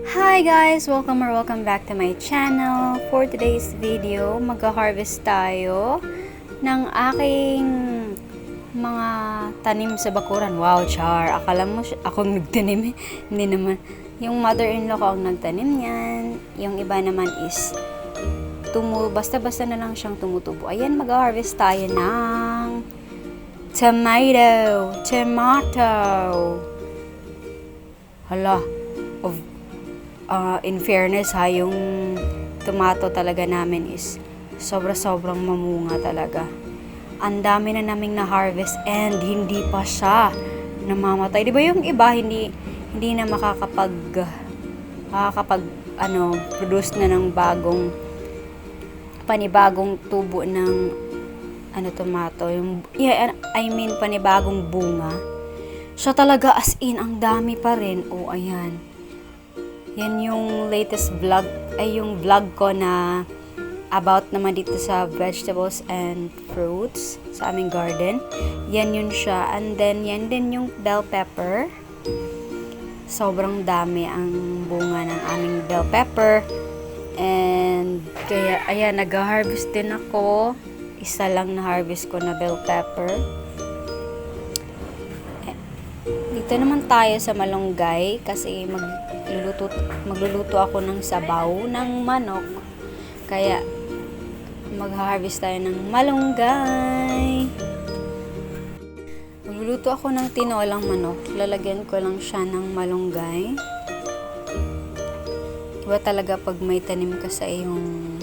Hi guys! Welcome back to my channel. For today's video, mag-harvest tayo ng aking mga tanim sa bakuran. Wow, char! Akala mo akong nagtanim eh. Hindi naman. Yung mother-in-law ko ang nagtanim yan. Yung iba naman is basta-basta na lang siyang tumutubo. Ayan, mag-harvest tayo ng tomato. Hala, in fairness ha, yung tomato talaga namin is sobrang mamunga talaga. Ang dami na naming na-harvest and hindi pa siya namamatay. Di ba yung iba hindi na produce na ng panibagong tubo ng tomato. Panibagong bunga. Siya talaga as in, ang dami pa rin. Oh, ayan. Yan yung latest vlog, yung vlog ko na about naman dito sa vegetables and fruits sa aming garden. Yan yun siya. And then, yan din yung bell pepper. Sobrang dami ang bunga ng aming bell pepper. And, kaya, ayan, nag-harvest din ako. Isa lang na harvest ko na bell pepper. Dito naman tayo sa malunggay kasi magluluto ako ng sabaw ng manok. Kaya mag-harvest tayo ng malunggay. Magluluto ako ng tinolang manok. Lalagyan ko lang siya ng malunggay. Iba talaga pag may tanim ka sa iyong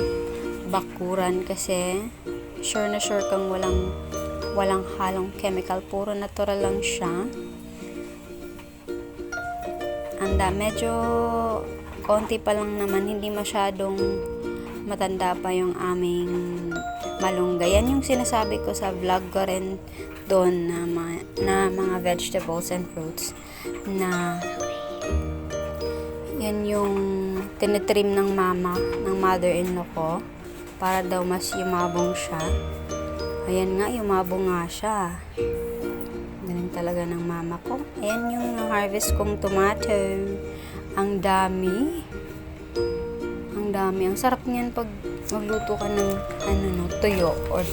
bakuran kasi sure na sure kang walang halong chemical. Puro natural lang siya. Medyo konti pa lang naman, hindi masyadong matanda pa yung aming malunggay. Yan yung sinasabi ko sa vlog ko rin doon na mga vegetables and fruits na yan yung tinitrim ng mother-in-law ko para daw mas yumabong siya. Ayan nga, yumabong nga siya. Galing talaga ng mama ko. Ayan yung harvest kong tomato. Ang dami. Ang sarap niyan pag magluto ka ng tuyo or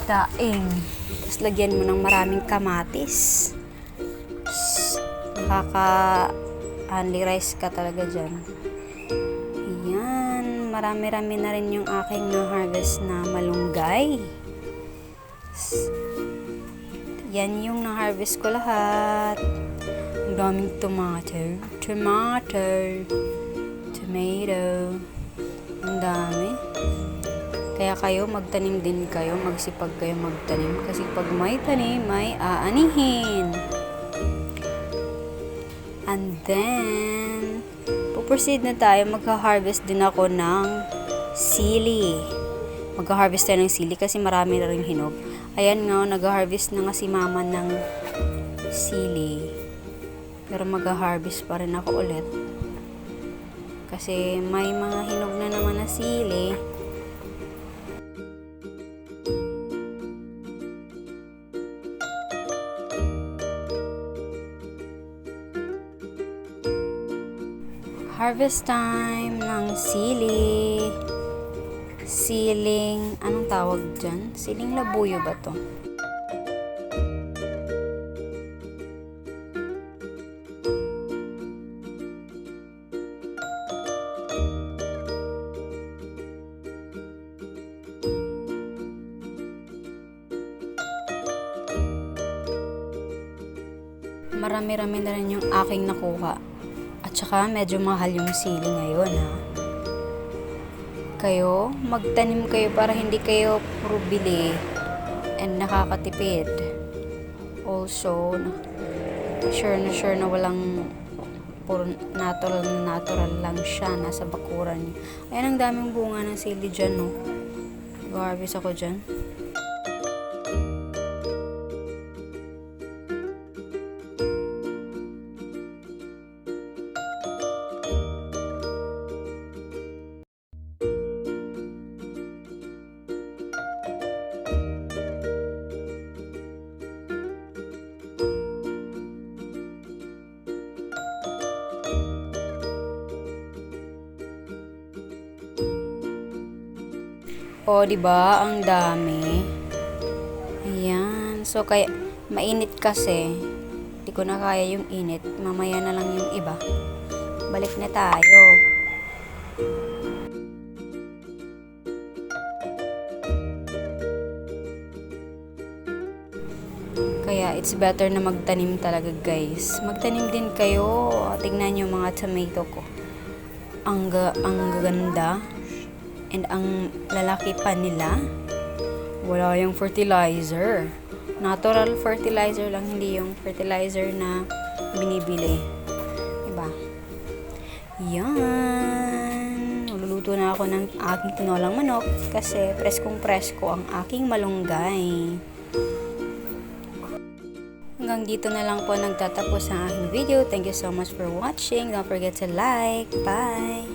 daing. Tapos lagyan mo ng maraming kamatis. Nakaka-only rice ka talaga dyan. Ayan. Marami-rami na rin yung aking na-harvest na malunggay. Yan yung na-harvest ko lahat. Ang daming tomato. Ang dami. Kaya kayo, magtanim din kayo. Magsipag kayo magtanim. Kasi pag may tanim, may aanihin. And then, puproceed na tayo. Magha-harvest din ako ng sili. Magha-harvest tayo ng sili kasi marami na rin hinog. Ayan nga, nag-harvest na nga si mama ng sili. Pero mag-harvest pa rin ako ulit. Kasi may mga hinog na naman na sili. Harvest time ng sili. Siling, anong tawag dyan? Siling labuyo ba to? Marami-rami na rin yung aking nakuha. At saka medyo mahal yung sili ngayon ha. Kayo, magtanim kayo para hindi kayo puro bili and nakakatipid. Also, sure na walang puro natural lang siya nasa bakuran niyo. Ayan, ang daming bunga ng sili dyan, no? Mag-harvest ako dyan. O, di ba? Ang dami. Ayan. So, kaya, mainit kasi. Di ko na kaya yung init. Mamaya na lang yung iba. Balik na tayo. Kaya, it's better na magtanim talaga, guys. Magtanim din kayo. Tignan nyo mga tomato ko. Ang gaganda. And ang lalaki pa nila. Wala yung fertilizer. Natural fertilizer lang, hindi yung fertilizer na binibili. Diba? Yan. Luluto na ako ng aking tinolang manok kasi preskong-presko ang aking malunggay. Hanggang dito na lang po nagtatapos ang aking video. Thank you so much for watching. Don't forget to like. Bye!